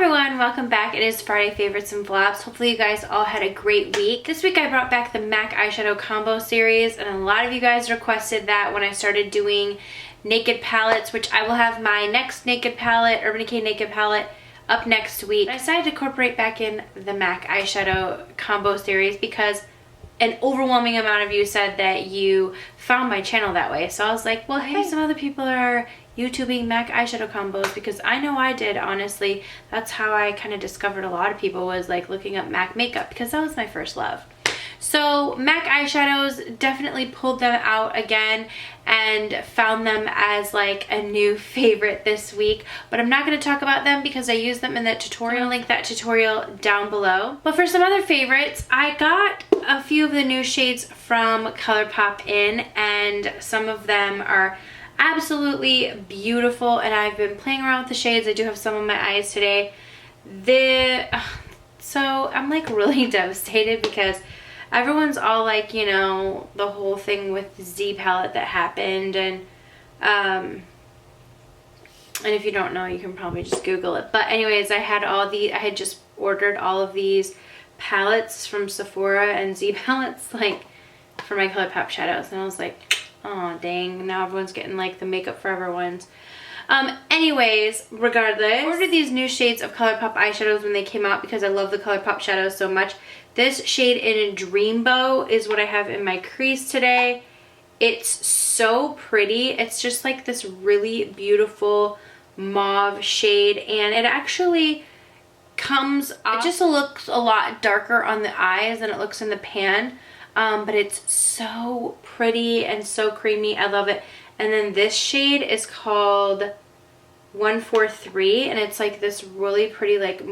everyone, welcome back. It is Friday Favorites and Vlogs. Hopefully you guys all had a great week. This week I brought back the MAC eyeshadow combo series, and a lot of you guys requested that when I started doing naked palettes, which I will have my next naked palette, Urban Decay naked palette, up next week. I decided to incorporate back in the MAC eyeshadow combo series because an overwhelming amount of you said that you found my channel that way. So I was like, well, hey, some other people are YouTubing MAC eyeshadow combos, because I know I did, honestly. That's how I kind of discovered a lot of people, was like looking up MAC makeup, because that was my first love. So MAC eyeshadows, definitely pulled them out again and found them as like a new favorite this week, but I'm not going to talk about them because I use them in that tutorial. I'll link that tutorial down below. But for some other favorites, I got a few of the new shades from ColourPop in, and some of them are absolutely beautiful, and I've been playing around with the shades. I do have some on my eyes today. So I'm like really devastated because everyone's all like, you know, the whole thing with the Z palette that happened, and if you don't know, you can probably just Google it. But anyways, I had just ordered all of these palettes from Sephora and Z palettes, like for my ColourPop shadows, and I was like, oh dang, now everyone's getting like the Makeup Forever ones. Anyways, regardless, I ordered these new shades of ColourPop eyeshadows when they came out because I love the ColourPop shadows so much. This shade in Dreambow is what I have in my crease today. It's so pretty. It's just like this really beautiful mauve shade, and it actually comes off. It just looks a lot darker on the eyes than it looks in the pan. But it's so pretty and so creamy. I love it. And then this shade is called 143, and it's like this really pretty, like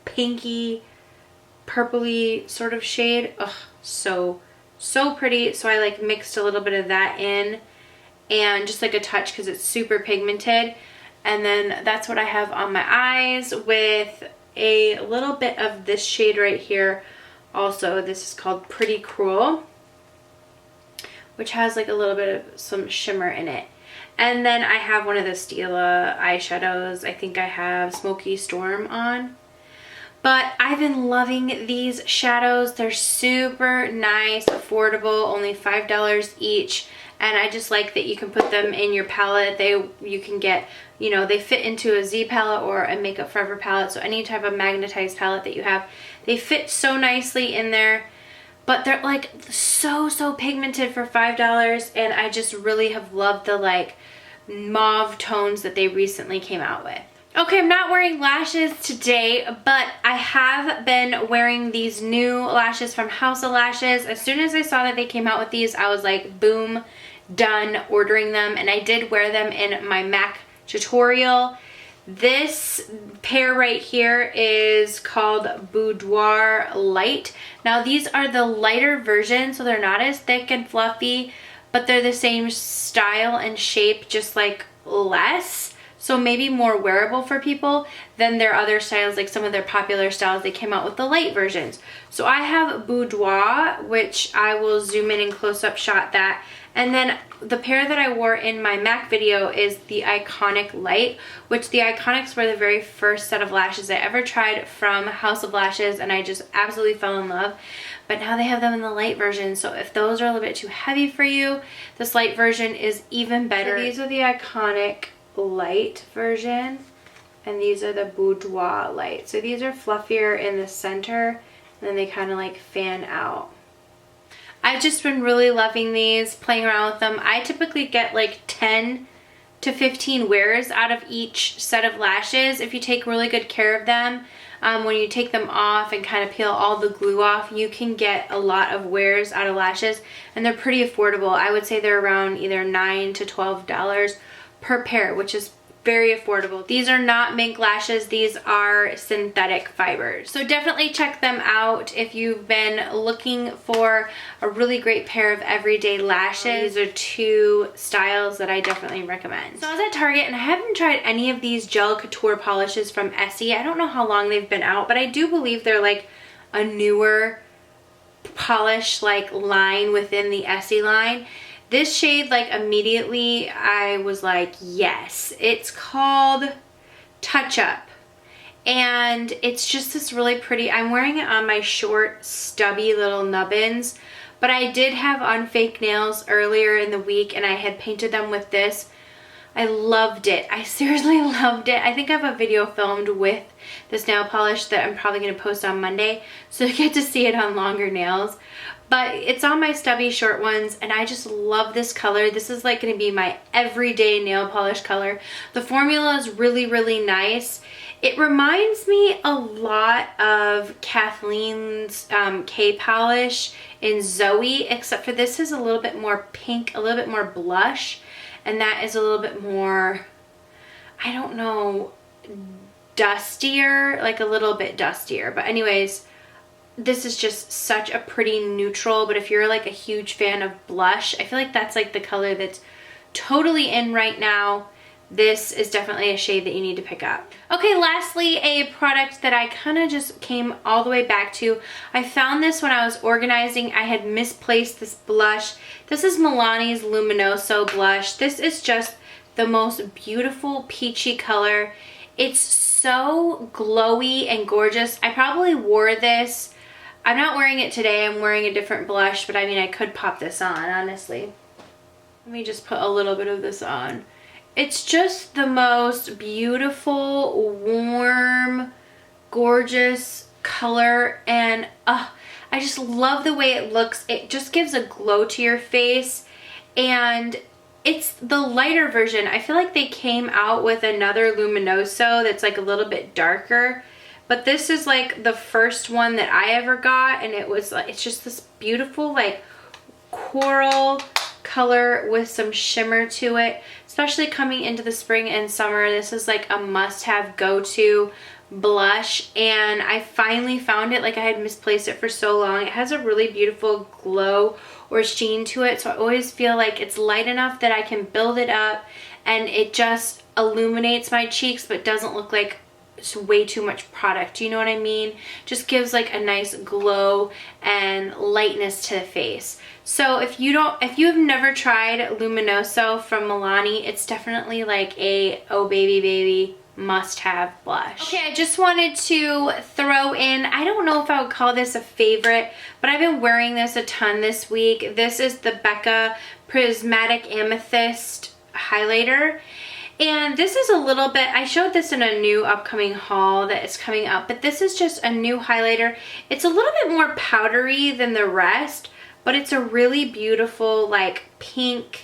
pinky, purpley sort of shade. Ugh, so pretty. So I like mixed a little bit of that in, and just like a touch because it's super pigmented. And then that's what I have on my eyes, with a little bit of this shade right here. Also, this is called Pretty Cruel, which has like a little bit of some shimmer in it. And then I have one of the Stila eyeshadows. I think I have Smoky Storm on. But I've been loving these shadows. They're super nice, affordable, only $5 each. And I just like that you can put them in your palette. You can get, you know, they fit into a Z palette or a Makeup Forever palette. So any type of magnetized palette that you have, they fit so nicely in there. But they're like so pigmented for $5, and I just really have loved the like mauve tones that they recently came out with. Okay, I'm not wearing lashes today, but I have been wearing these new lashes from House of Lashes. As soon as I saw that they came out with these, I was like, boom, done ordering them, and I did wear them in my MAC tutorial. This pair right here is called Boudoir Light. Now these are the lighter version, so they're not as thick and fluffy, but they're the same style and shape, just like less. So maybe more wearable for people than their other styles, like some of their popular styles. They came out with the light versions. So I have Boudoir, which I will zoom in and close up shot that. And then the pair that I wore in my MAC video is the Iconic Light, which the Iconics were the very first set of lashes I ever tried from House of Lashes, and I just absolutely fell in love. But now they have them in the light version, so if those are a little bit too heavy for you, this light version is even better. So these are the Iconic Light version, and these are the Boudoir Light. So these are fluffier in the center, and then they kind of like fan out. I've just been really loving these, playing around with them. I typically get like 10 to 15 wears out of each set of lashes if you take really good care of them. When you take them off and kind of peel all the glue off, you can get a lot of wears out of lashes, and they're pretty affordable. I would say they're around either $9 to $12 per pair, which is very affordable. These are not mink lashes, these are synthetic fibers. So definitely check them out if you've been looking for a really great pair of everyday lashes. These are two styles that I definitely recommend. So I was at Target, and I haven't tried any of these Gel Couture polishes from Essie. I don't know how long they've been out, but I do believe they're like a newer polish like line within the Essie line. This shade, like immediately I was like, yes. It's called Touch Up, and it's just this really pretty, I'm wearing it on my short stubby little nubbins, but I did have on fake nails earlier in the week and I had painted them with this. I loved it. I seriously loved it. I think I have a video filmed with this nail polish that I'm probably going to post on Monday, so you get to see it on longer nails. But it's on my stubby short ones, and I just love this color. This is like going to be my everyday nail polish color. The formula is really, really nice. It reminds me a lot of Kathleen's K polish in Zoe, except for this is a little bit more pink, a little bit more blush. And that is a little bit more, I don't know, dustier, like a little bit dustier. But anyways, this is just such a pretty neutral, but if you're like a huge fan of blush, I feel like that's like the color that's totally in right now. This is definitely a shade that you need to pick up. Okay, lastly, a product that I kind of just came all the way back to. I found this when I was organizing. I had misplaced this blush. This is Milani's Luminoso blush. This is just the most beautiful peachy color. It's so glowy and gorgeous. I probably wore this. I'm not wearing it today. I'm wearing a different blush, but I mean, I could pop this on, honestly. Let me just put a little bit of this on. It's just the most beautiful, warm, gorgeous color, and I just love the way it looks. It just gives a glow to your face, and it's the lighter version. I feel like they came out with another Luminoso that's like a little bit darker, but this is like the first one that I ever got, and it was like, it's just this beautiful like coral color with some shimmer to it, especially coming into the spring and summer. This is like a must-have go-to blush, and I finally found it. Like, I had misplaced it for so long. It has a really beautiful glow or sheen to it, so I always feel like it's light enough that I can build it up and it just illuminates my cheeks but doesn't look like it's way too much product. You know what I mean? Just gives like a nice glow and lightness to the face. So if you have never tried Luminoso from Milani, it's definitely like a oh baby must-have blush. Okay, I just wanted to throw in, I don't know if I would call this a favorite, but I've been wearing this a ton this week. This is the Becca Prismatic Amethyst highlighter. And this is a little bit, I showed this in a new upcoming haul that is coming up, but this is just a new highlighter. It's a little bit more powdery than the rest, but it's a really beautiful like pinky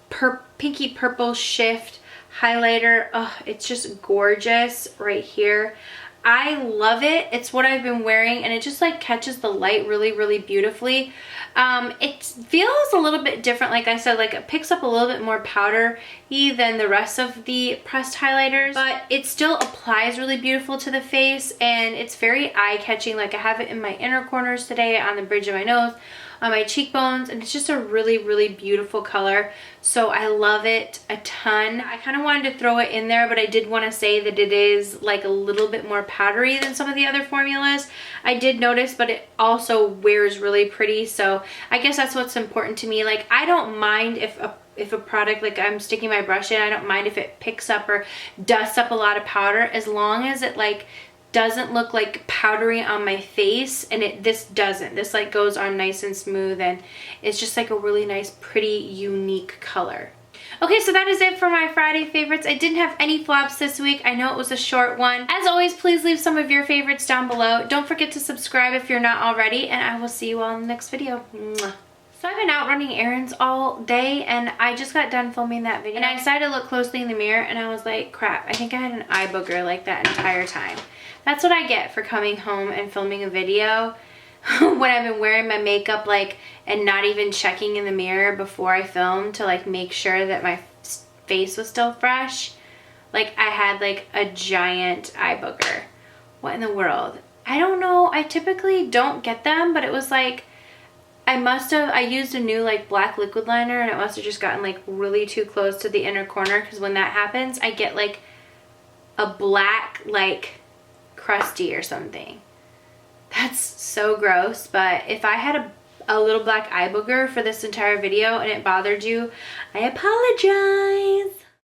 purple shift highlighter. Oh, it's just gorgeous right here. I love it. It's what I've been wearing, and it just like catches the light really, really beautifully. It feels a little bit different. Like I said, like it picks up a little bit more powdery than the rest of the pressed highlighters, but it still applies really beautiful to the face, and it's very eye-catching. Like, I have it in my inner corners today, on the bridge of my nose, on my cheekbones, and it's just a really, really beautiful color. So I love it a ton. I kind of wanted to throw it in there, but I did want to say that it is like a little bit more powdery than some of the other formulas. I did notice, but it also wears really pretty. So I guess that's what's important to me. Like, I don't mind if a product, like I'm sticking my brush in, I don't mind if it picks up or dusts up a lot of powder, as long as it like doesn't look like powdery on my face. And this doesn't. This like goes on nice and smooth, and it's just like a really nice, pretty, unique color. Okay, so that is it for my Friday favorites. I didn't have any flops this week. I know it was a short one. As always, please leave some of your favorites down below. Don't forget to subscribe if you're not already, and I will see you all in the next video. Mwah. So I've been out running errands all day, and I just got done filming that video, and I decided to look closely in the mirror, and I was like, crap, I think I had an eye booger like that entire time. That's what I get for coming home and filming a video when I've been wearing my makeup like and not even checking in the mirror before I film to like make sure that my face was still fresh. Like, I had like a giant eye booger. What in the world? I don't know. I typically don't get them, but it was like I used a new like black liquid liner, and it must have just gotten like really too close to the inner corner, because when that happens I get like a black like crusty or something. That's so gross. But if I had a little black eye booger for this entire video and it bothered you, I apologize.